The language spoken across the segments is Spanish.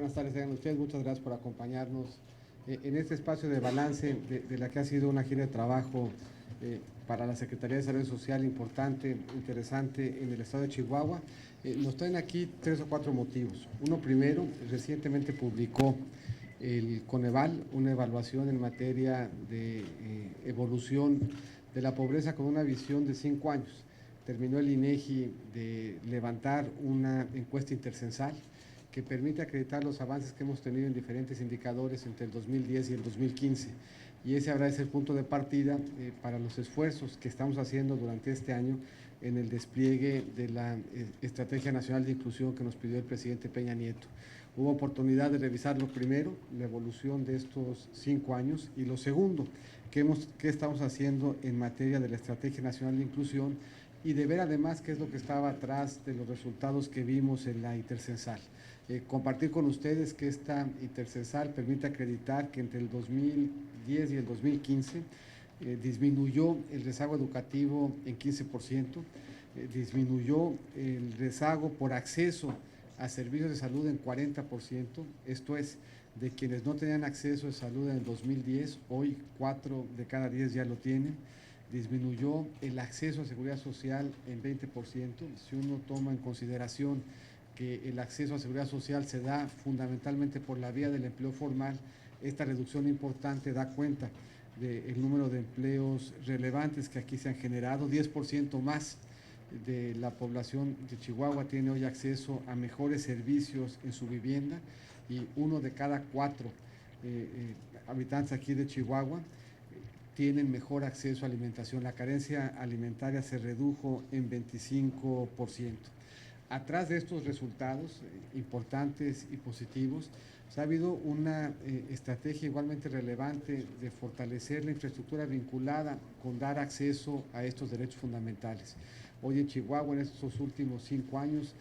buenas tardes tengan ustedes. Muchas gracias por acompañarnos en este espacio de balance de la que ha sido una gira de trabajo para la Secretaría de Salud Social importante, interesante en el estado de Chihuahua. Nos traen aquí 3 o 4 motivos. Uno primero, recientemente publicó el Coneval una evaluación en materia de evolución de la pobreza con una visión de 5 años. Terminó el INEGI de levantar una encuesta intercensal que permite acreditar los avances que hemos tenido en diferentes indicadores entre el 2010 y el 2015. Y ese habrá de ser el punto de partida para los esfuerzos que estamos haciendo durante este año en el despliegue de la Estrategia Nacional de Inclusión que nos pidió el presidente Peña Nieto. Hubo oportunidad de revisarlo primero, la evolución de estos 5 años, y lo segundo, qué estamos haciendo en materia de la Estrategia Nacional de Inclusión y de ver además qué es lo que estaba atrás de los resultados que vimos en la intercensal. Compartir con ustedes que esta intercensal permite acreditar que entre el 2010 y el 2015 disminuyó el rezago educativo en 15%, disminuyó el rezago por acceso a servicios de salud en 40%, esto es, de quienes no tenían acceso a salud en el 2010, hoy 4 de cada 10 ya lo tienen. Disminuyó el acceso a seguridad social en 20%, si uno toma en consideración que el acceso a seguridad social se da fundamentalmente por la vía del empleo formal. Esta reducción importante da cuenta del número de empleos relevantes que aquí se han generado. 10% más de la población de Chihuahua tiene hoy acceso a mejores servicios en su vivienda, y 1 de cada 4 habitantes aquí de Chihuahua tienen mejor acceso a alimentación. La carencia alimentaria se redujo en 25%. Atrás de estos resultados importantes y positivos, ha habido una estrategia igualmente relevante de fortalecer la infraestructura vinculada con dar acceso a estos derechos fundamentales. Hoy en Chihuahua, en estos últimos 5 años,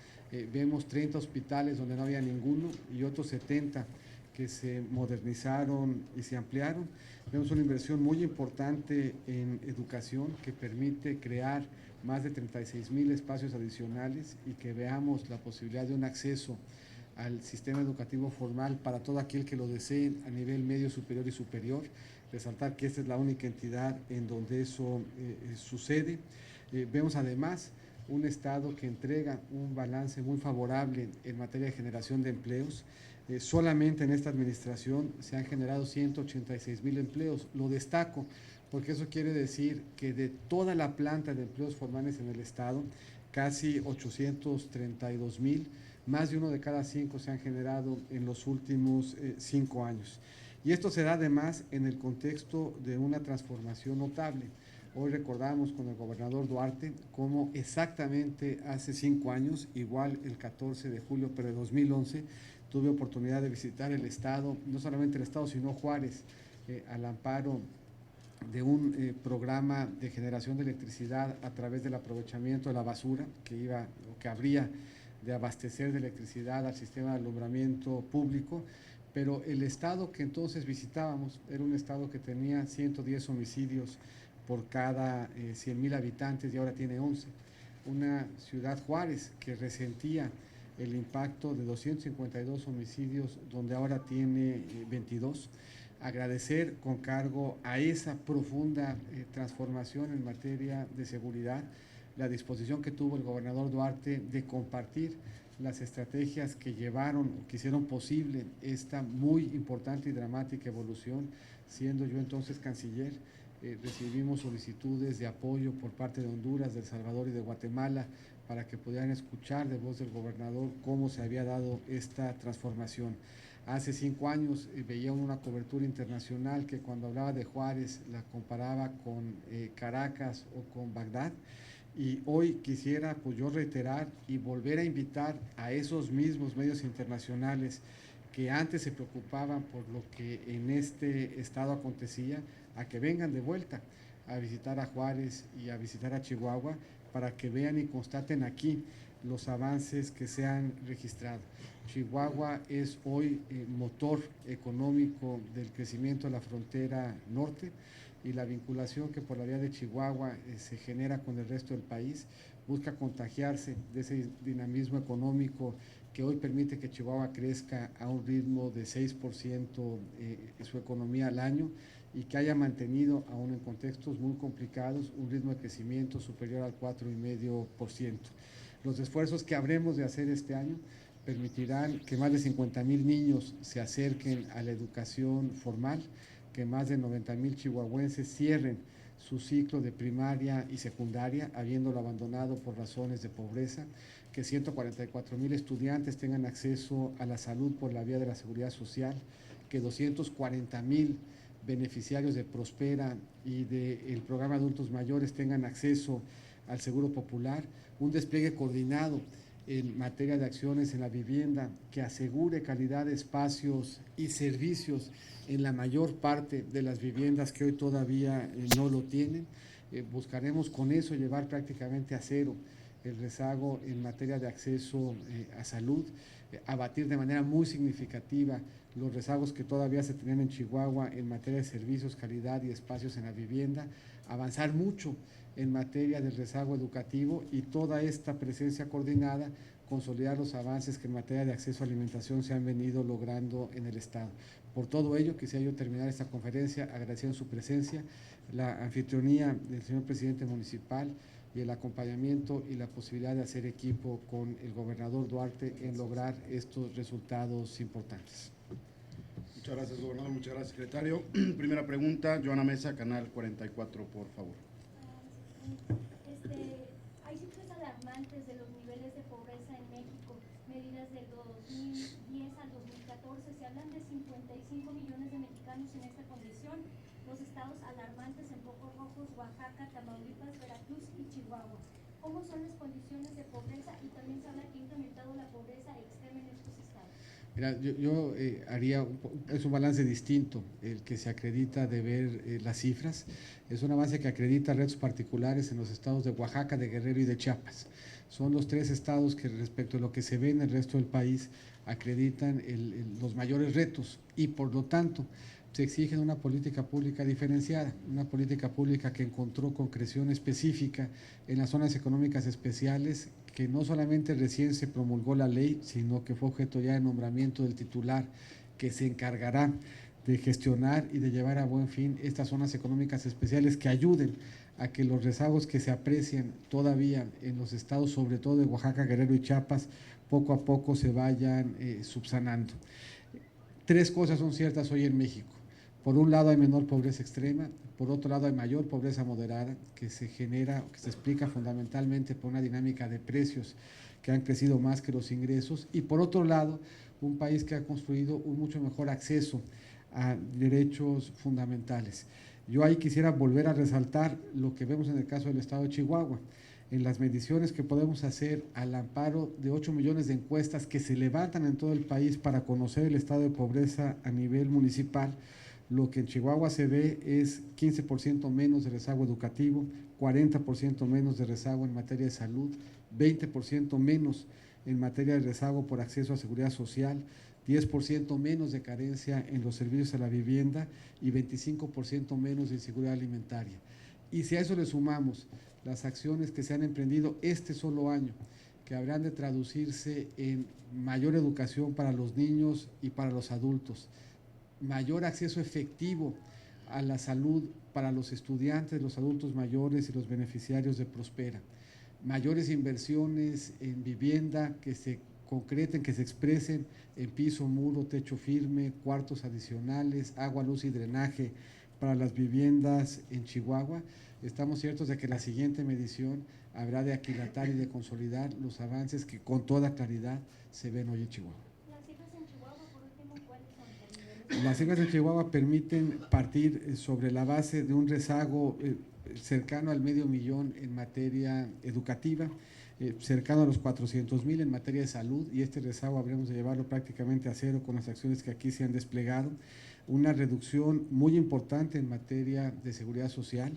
vemos 30 hospitales donde no había ninguno y otros 70 que se modernizaron y se ampliaron. Vemos una inversión muy importante en educación que permite crear más de 36,000 espacios adicionales y que veamos la posibilidad de un acceso al sistema educativo formal para todo aquel que lo desee a nivel medio, superior y superior. Resaltar que esta es la única entidad en donde eso sucede. Vemos además un Estado que entrega un balance muy favorable en materia de generación de empleos. Solamente en esta administración se han generado 186,000 empleos. Lo destaco porque eso quiere decir que de toda la planta de empleos formales en el Estado, casi 832,000, más de 1 de cada 5 se han generado en los últimos 5 años. Y esto se da además en el contexto de una transformación notable. Hoy recordamos con el gobernador Duarte cómo exactamente hace 5 años, igual el 14 de julio, pero de 2011, tuve oportunidad de visitar el estado, no solamente el estado, sino Juárez, al amparo de un programa de generación de electricidad a través del aprovechamiento de la basura que habría de abastecer de electricidad al sistema de alumbramiento público. Pero el estado que entonces visitábamos era un estado que tenía 110 homicidios por cada 100,000 habitantes y ahora tiene 11. Una ciudad, Juárez, que resentía el impacto de 252 homicidios, donde ahora tiene 22. Agradecer con cargo a esa profunda transformación en materia de seguridad la disposición que tuvo el gobernador Duarte de compartir las estrategias que llevaron o que hicieron posible esta muy importante y dramática evolución. Siendo yo entonces canciller, recibimos solicitudes de apoyo por parte de Honduras, de El Salvador y de Guatemala para que pudieran escuchar de voz del gobernador cómo se había dado esta transformación. Hace 5 años veía una cobertura internacional que cuando hablaba de Juárez la comparaba con Caracas o con Bagdad. Y hoy quisiera pues yo reiterar y volver a invitar a esos mismos medios internacionales que antes se preocupaban por lo que en este estado acontecía, a que vengan de vuelta a visitar a Juárez y a visitar a Chihuahua para que vean y constaten aquí los avances que se han registrado. Chihuahua es hoy motor económico del crecimiento de la frontera norte, y la vinculación que por la vía de Chihuahua se genera con el resto del país busca contagiarse de ese dinamismo económico que hoy permite que Chihuahua crezca a un ritmo de 6% en su economía al año y que haya mantenido, aún en contextos muy complicados, un ritmo de crecimiento superior al 4,5%. Los esfuerzos que habremos de hacer este año permitirán que más de 50,000 niños se acerquen a la educación formal, que más de 90,000 chihuahuenses cierren su ciclo de primaria y secundaria, habiéndolo abandonado por razones de pobreza, que 144,000 estudiantes tengan acceso a la salud por la vía de la seguridad social, que 240,000 beneficiarios de Prospera y del programa de adultos mayores tengan acceso al seguro popular, un despliegue coordinado en materia de acciones en la vivienda que asegure calidad de espacios y servicios en la mayor parte de las viviendas que hoy todavía no lo tienen. Buscaremos con eso llevar prácticamente a cero el rezago en materia de acceso a salud, abatir de manera muy significativa los rezagos que todavía se tenían en Chihuahua en materia de servicios, calidad y espacios en la vivienda, avanzar mucho en materia del rezago educativo y toda esta presencia coordinada, consolidar los avances que en materia de acceso a alimentación se han venido logrando en el Estado. Por todo ello, quisiera yo terminar esta conferencia agradeciendo su presencia, la anfitrionía del señor presidente municipal y el acompañamiento y la posibilidad de hacer equipo con el gobernador Duarte en lograr estos resultados importantes. Muchas gracias, gobernador. Muchas gracias, secretario. Primera pregunta, Joana Mesa, Canal 44, por favor. Hay cifras alarmantes de los niveles de pobreza en México. Medidas del 2010 al 2014 se hablan de 55 millones de mexicanos en esta condición. Los estados alarmantes en focos rojos: Oaxaca, Tamaulipas, Veracruz y Chihuahua. ¿Cómo son las condiciones de pobreza? Y también se habla que ha incrementado la pobreza extrema en estos estados. Mira, yo haría es un balance distinto el que se acredita de ver las cifras. Es un avance que acredita retos particulares en los estados de Oaxaca, de Guerrero y de Chiapas. Son los tres estados que respecto a lo que se ve en el resto del país acreditan los mayores retos y por lo tanto se exige una política pública diferenciada, una política pública que encontró concreción específica en las zonas económicas especiales, que no solamente recién se promulgó la ley, sino que fue objeto ya de nombramiento del titular, que se encargará de gestionar y de llevar a buen fin estas zonas económicas especiales que ayuden a que los rezagos que se aprecian todavía en los estados, sobre todo de Oaxaca, Guerrero y Chiapas, poco a poco se vayan subsanando. Tres cosas son ciertas hoy en México. Por un lado hay menor pobreza extrema, por otro lado hay mayor pobreza moderada, que se genera, que se explica fundamentalmente por una dinámica de precios que han crecido más que los ingresos, y por otro lado un país que ha construido un mucho mejor acceso a derechos fundamentales. Yo ahí quisiera volver a resaltar lo que vemos en el caso del estado de Chihuahua, en las mediciones que podemos hacer al amparo de 8 millones de encuestas que se levantan en todo el país para conocer el estado de pobreza a nivel municipal. Lo que en Chihuahua se ve es 15% menos de rezago educativo, 40% menos de rezago en materia de salud, 20% menos en materia de rezago por acceso a seguridad social, 10% menos de carencia en los servicios a la vivienda y 25% menos de inseguridad alimentaria. Y si a eso le sumamos las acciones que se han emprendido este solo año, que habrán de traducirse en mayor educación para los niños y para los adultos, mayor acceso efectivo a la salud para los estudiantes, los adultos mayores y los beneficiarios de Prospera, mayores inversiones en vivienda que se concreten, que se expresen en piso, muro, techo firme, cuartos adicionales, agua, luz y drenaje para las viviendas en Chihuahua. Estamos ciertos de que la siguiente medición habrá de aquilatar y de consolidar los avances que con toda claridad se ven hoy en Chihuahua. Las cifras en Chihuahua permiten partir sobre la base de un rezago cercano al 500,000 en materia educativa, cercano a los 400,000 en materia de salud, y este rezago habremos de llevarlo prácticamente a cero con las acciones que aquí se han desplegado. Una reducción muy importante en materia de seguridad social,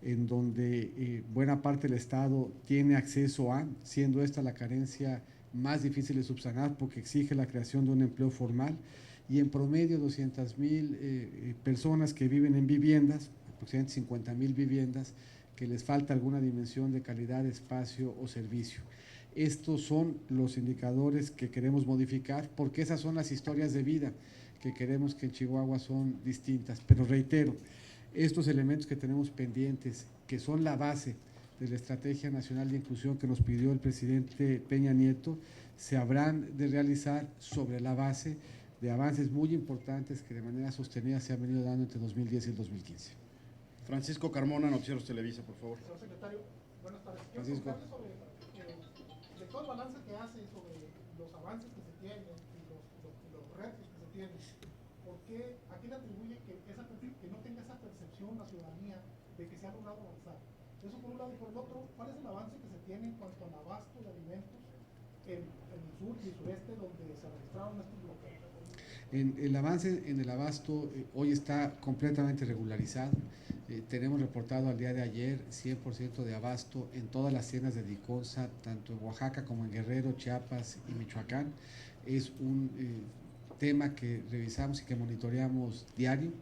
en donde buena parte del Estado tiene acceso a, siendo esta la carencia más difícil de subsanar porque exige la creación de un empleo formal, y en promedio 200,000 personas que viven en viviendas, aproximadamente 50,000 viviendas, que les falta alguna dimensión de calidad, espacio o servicio. Estos son los indicadores que queremos modificar porque esas son las historias de vida que queremos que en Chihuahua son distintas. Pero reitero, estos elementos que tenemos pendientes, que son la base de la Estrategia Nacional de Inclusión que nos pidió el presidente Peña Nieto, se habrán de realizar sobre la base de avances muy importantes que de manera sostenida se han venido dando entre 2010 y el 2015. Francisco Carmona, Noticieros Televisa, por favor. Señor secretario, buenas tardes. Francisco. De todo el balance que hace sobre los avances que se tienen y los retos que se tienen, ¿por qué, a qué le atribuye que no tenga esa percepción la ciudadanía de que se ha logrado avanzar? Eso por un lado, y por el otro, ¿cuál es el avance que se tiene en cuanto al abasto de alimentos en el sur y el sureste donde se registraron estos bloqueos? El avance en el abasto hoy está completamente regularizado. Tenemos reportado al día de ayer 100% de abasto en todas las tiendas de Diconsa, tanto en Oaxaca como en Guerrero, Chiapas y Michoacán. Es un tema que revisamos y que monitoreamos diario,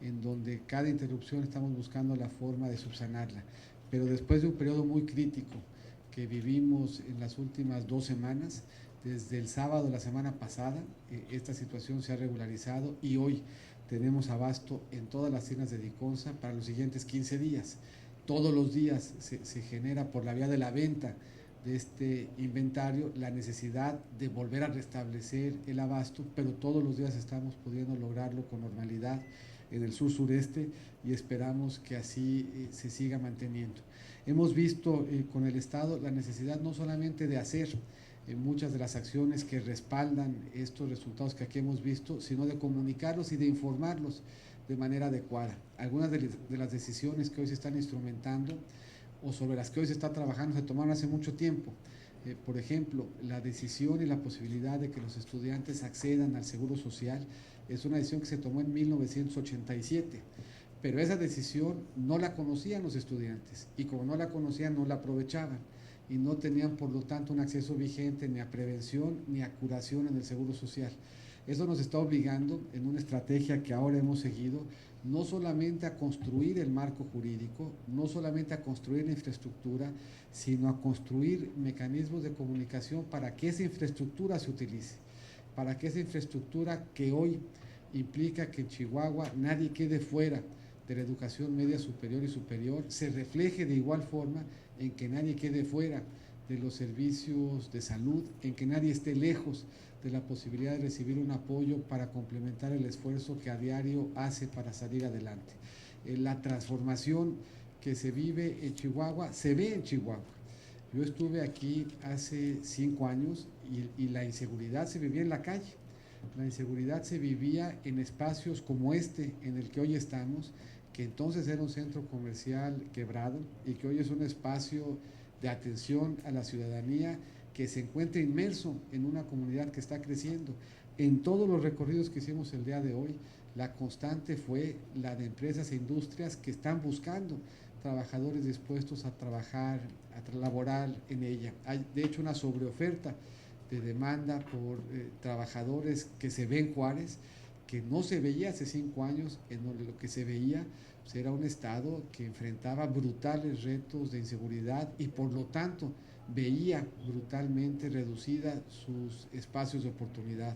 en donde cada interrupción estamos buscando la forma de subsanarla. Pero después de un periodo muy crítico que vivimos en las últimas 2 semanas, desde el sábado de la semana pasada, esta situación se ha regularizado y hoy tenemos abasto en todas las tiendas de Diconsa para los siguientes 15 días. Todos los días se genera por la vía de la venta de este inventario la necesidad de volver a restablecer el abasto, pero todos los días estamos pudiendo lograrlo con normalidad en el sur-sureste y esperamos que así se siga manteniendo. Hemos visto con el Estado la necesidad no solamente de hacer muchas de las acciones que respaldan estos resultados que aquí hemos visto, sino de comunicarlos y de informarlos de manera adecuada. Algunas de las decisiones que hoy se están instrumentando o sobre las que hoy se está trabajando se tomaron hace mucho tiempo. Por ejemplo, la decisión y la posibilidad de que los estudiantes accedan al Seguro Social es una decisión que se tomó en 1987, pero esa decisión no la conocían los estudiantes y como no la conocían no la aprovechaban y no tenían por lo tanto un acceso vigente ni a prevención ni a curación en el Seguro Social. Eso nos está obligando en una estrategia que ahora hemos seguido, no solamente a construir el marco jurídico, no solamente a construir la infraestructura, sino a construir mecanismos de comunicación para que esa infraestructura se utilice, para que esa infraestructura que hoy implica que en Chihuahua nadie quede fuera de la educación media superior y superior, se refleje de igual forma en que nadie quede fuera de los servicios de salud, en que nadie esté lejos de la posibilidad de recibir un apoyo para complementar el esfuerzo que a diario hace para salir adelante. La transformación que se vive en Chihuahua, se ve en Chihuahua. Yo estuve aquí hace 5 años y la inseguridad se vivía en la calle. La inseguridad se vivía en espacios como este en el que hoy estamos, que entonces era un centro comercial quebrado y que hoy es un espacio de atención a la ciudadanía que se encuentra inmerso en una comunidad que está creciendo. En todos los recorridos que hicimos el día de hoy, la constante fue la de empresas e industrias que están buscando trabajadores dispuestos a trabajar, a laborar en ella. Hay de hecho una sobreoferta de demanda por trabajadores que se ve en Juárez, que no se veía hace 5 años, en donde lo que se veía pues, era un estado que enfrentaba brutales retos de inseguridad y por lo tanto veía brutalmente reducida sus espacios de oportunidad.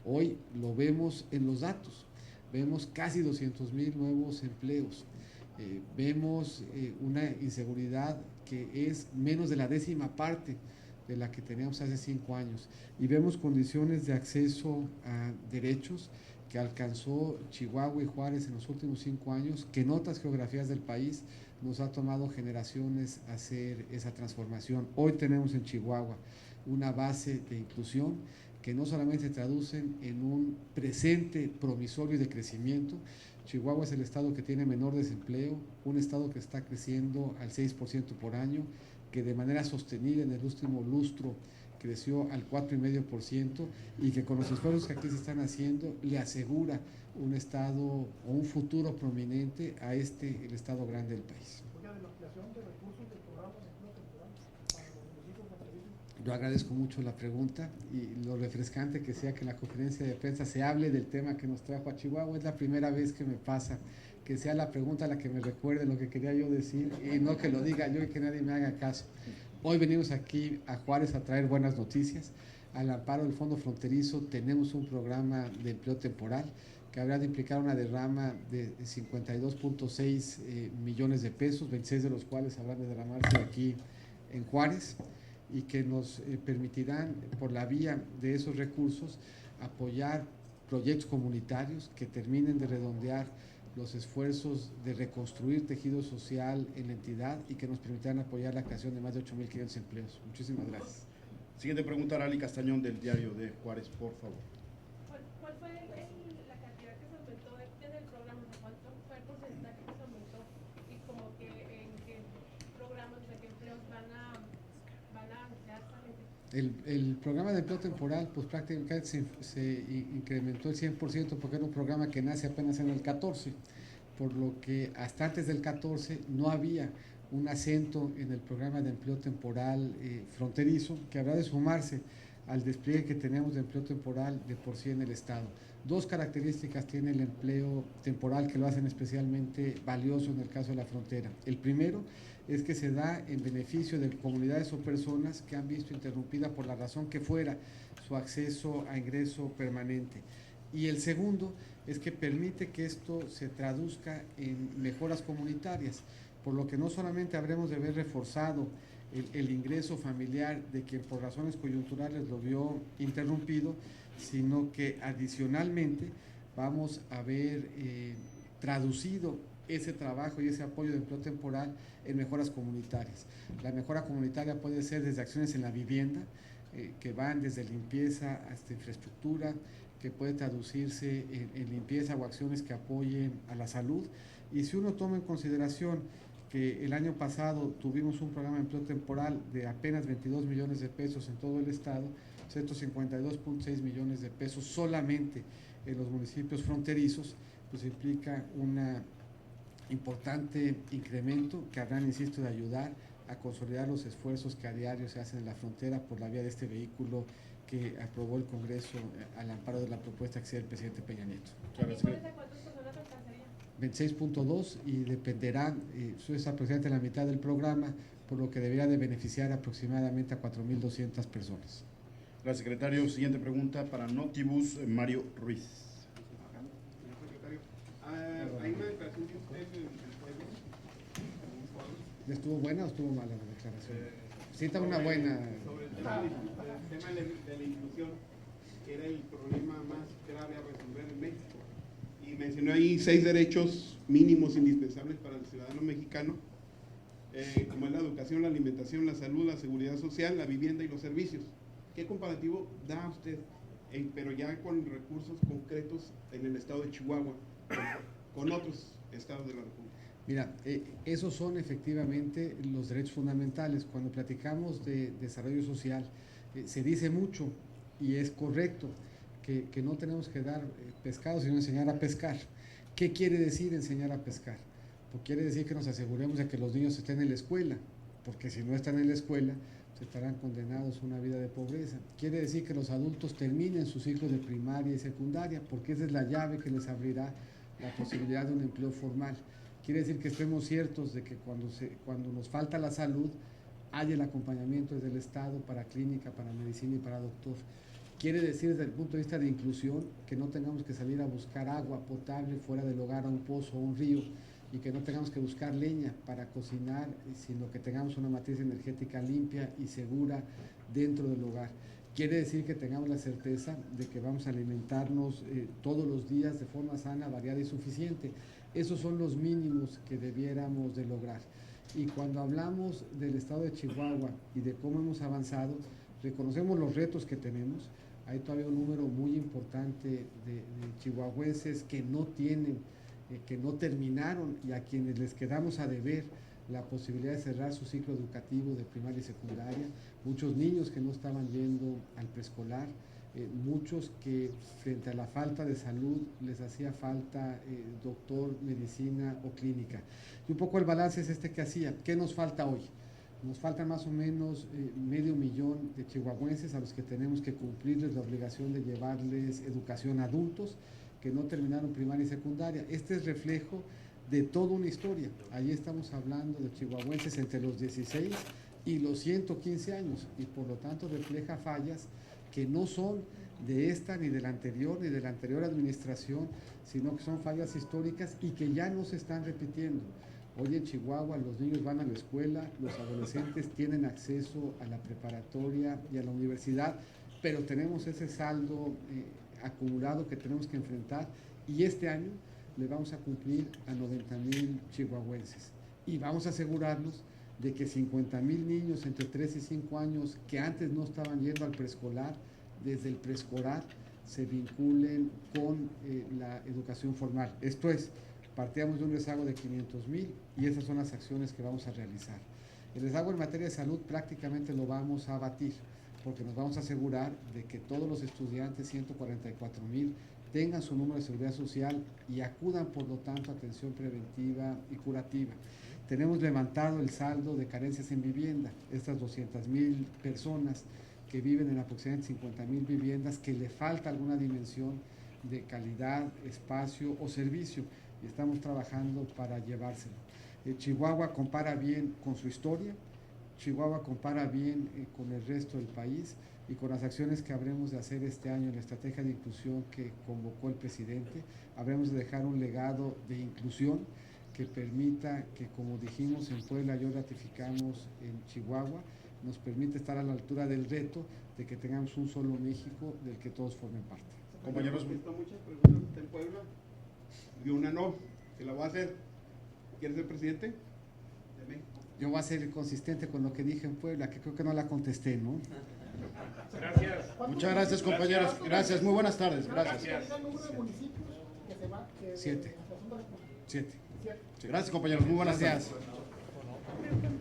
Hoy lo vemos en los datos, vemos casi 200,000 nuevos empleos, vemos una inseguridad que es menos de la 10ª parte de la que teníamos hace 5 años y vemos condiciones de acceso a derechos que alcanzó Chihuahua y Juárez en los últimos 5 años, que en otras geografías del país nos ha tomado generaciones hacer esa transformación. Hoy tenemos en Chihuahua una base de inclusión que no solamente se traducen en un presente promisorio de crecimiento. Chihuahua es el estado que tiene menor desempleo, un estado que está creciendo al 6% por año, que de manera sostenida en el último lustro creció al 4,5% y que con los esfuerzos que aquí se están haciendo le asegura un estado o un futuro prominente a el estado grande del país. De la ampliación de recursos del programa de empleo temporal para los municipios de servicio. Yo agradezco mucho la pregunta y lo refrescante que sea que en la conferencia de prensa se hable del tema que nos trajo a Chihuahua. Es la primera vez que me pasa que sea la pregunta la que me recuerde lo que quería yo decir y no que lo diga yo y que nadie me haga caso. Hoy venimos aquí a Juárez a traer buenas noticias. Al amparo del Fondo Fronterizo tenemos un programa de empleo temporal que habrá de implicar una derrama de 52.6 millones de pesos, 26 de los cuales habrán de derramarse aquí en Juárez, y que nos permitirán, por la vía de esos recursos, apoyar proyectos comunitarios que terminen de redondear los esfuerzos de reconstruir tejido social en la entidad y que nos permitirán apoyar la creación de más de 8.500 empleos. Muchísimas gracias. Siguiente pregunta, Arali Castañón, del Diario de Juárez, por favor. ¿Cuál fue la cantidad que se aumentó en el programa? ¿Cuánto fue el porcentaje que se aumentó? Y como que en qué programas de qué empleos van a emplear esta gente. El programa de empleo temporal, pues prácticamente se incrementó el 100% porque era un programa que nace apenas en el 14, por lo que hasta antes del 14 no había un acento en el programa de empleo temporal fronterizo, que habrá de sumarse al despliegue que tenemos de empleo temporal de por sí en el Estado. Dos características tiene el empleo temporal que lo hacen especialmente valioso en el caso de la frontera. El primero es que se da en beneficio de comunidades o personas que han visto interrumpida por la razón que fuera su acceso a ingreso permanente. Y el segundo es que permite que esto se traduzca en mejoras comunitarias, por lo que no solamente habremos de ver reforzado el ingreso familiar de quien por razones coyunturales lo vio interrumpido, sino que adicionalmente vamos a ver traducido ese trabajo y ese apoyo de empleo temporal en mejoras comunitarias. La mejora comunitaria puede ser desde acciones en la vivienda, que van desde limpieza hasta infraestructura, que puede traducirse en limpieza o acciones que apoyen a la salud. Y si uno toma en consideración que el año pasado tuvimos un programa de empleo temporal de apenas 22 millones de pesos en todo el estado, 152.6 millones de pesos solamente en los municipios fronterizos, pues implica un importante incremento que habrán, insisto, de ayudar a consolidar los esfuerzos que a diario se hacen en la frontera por la vía de este vehículo que aprobó el Congreso al amparo de la propuesta que hacía el presidente Peña Nieto. ¿Cuántas personas alcanzaría? 26.2 y dependerá, es aproximadamente la mitad del programa, por lo que debería de beneficiar aproximadamente a 4.200 personas. Gracias, secretario. Siguiente pregunta para Notibus, Mario Ruiz. Secretario, ¿hay una declaración de usted en el pueblo? ¿Estuvo buena o estuvo mala la declaración? Sí, está una buena. Sobre el tema de la inclusión, que era el problema más grave a resolver en México. Y mencionó ahí 6 derechos mínimos indispensables para el ciudadano mexicano, como es la educación, la alimentación, la salud, la seguridad social, la vivienda y los servicios. ¿Qué comparativo da usted, pero ya con recursos concretos en el estado de Chihuahua, con otros estados de la República? Mira, esos son efectivamente los derechos fundamentales. Cuando platicamos de desarrollo social, se dice mucho y es correcto que no tenemos que dar pescado, sino enseñar a pescar. ¿Qué quiere decir enseñar a pescar? Pues quiere decir que nos aseguremos de que los niños estén en la escuela, porque si no están en la escuela, se estarán condenados a una vida de pobreza. Quiere decir que los adultos terminen su ciclo de primaria y secundaria, porque esa es la llave que les abrirá la posibilidad de un empleo formal. Quiere decir que estemos ciertos de que cuando nos falta la salud, hay el acompañamiento desde el Estado para clínica, para medicina y para doctor. Quiere decir desde el punto de vista de inclusión que no tengamos que salir a buscar agua potable fuera del hogar, a un pozo o un río, y que no tengamos que buscar leña para cocinar, sino que tengamos una matriz energética limpia y segura dentro del hogar. Quiere decir que tengamos la certeza de que vamos a alimentarnos todos los días de forma sana, variada y suficiente. Esos son los mínimos que debiéramos de lograr. Y cuando hablamos del estado de Chihuahua y de cómo hemos avanzado, reconocemos los retos que tenemos. Hay todavía un número muy importante de chihuahuenses que no tienen, que no terminaron y a quienes les quedamos a deber la posibilidad de cerrar su ciclo educativo de primaria y secundaria, muchos niños que no estaban yendo al preescolar, muchos que frente a la falta de salud les hacía falta doctor, medicina o clínica. Y un poco el balance es este que hacía. ¿Qué nos falta hoy? Nos faltan más o menos 500,000 de chihuahuenses a los que tenemos que cumplirles la obligación de llevarles educación a adultos que no terminaron primaria y secundaria. Este es reflejo de toda una historia. Allí estamos hablando de chihuahuenses entre los 16 y los 115 años, y por lo tanto refleja fallas que no son de esta ni de la anterior administración, sino que son fallas históricas y que ya no se están repitiendo. Hoy en Chihuahua los niños van a la escuela, los adolescentes tienen acceso a la preparatoria y a la universidad, pero tenemos ese saldo acumulado que tenemos que enfrentar, y este año le vamos a cumplir a 90,000 chihuahuenses, y vamos a asegurarnos de que 50,000 niños entre 3 y 5 años que antes no estaban yendo al preescolar, desde el preescolar se vinculen con la educación formal. Esto es, partíamos de un rezago de 500,000 y esas son las acciones que vamos a realizar. El rezago en materia de salud prácticamente lo vamos a abatir, porque nos vamos a asegurar de que todos los estudiantes, 144,000, tengan su número de seguridad social y acudan, por lo tanto, a atención preventiva y curativa. Tenemos levantado el saldo de carencias en vivienda, estas 200,000 personas que viven en aproximadamente 50,000 viviendas, que le falta alguna dimensión de calidad, espacio o servicio, y estamos trabajando para llevárselo. Chihuahua compara bien con su historia, Chihuahua compara bien con el resto del país, y con las acciones que habremos de hacer este año en la estrategia de inclusión que convocó el presidente, habremos de dejar un legado de inclusión que permita que, como dijimos en Puebla y hoy ratificamos en Chihuahua, nos permite estar a la altura del reto de que tengamos un solo México del que todos formen parte. Compañeros, He visto muchas preguntas en Puebla y una no, se la voy a hacer. ¿Quieres ser presidente de México? Yo voy a ser consistente con lo que dije en Puebla, que creo que no la contesté, ¿no? Gracias. Muchas gracias, compañeros. Gracias, muy buenas tardes. Gracias. ¿El número de municipios que se va? 7. 7. Gracias, compañeros. Muy buenas tardes. Gracias.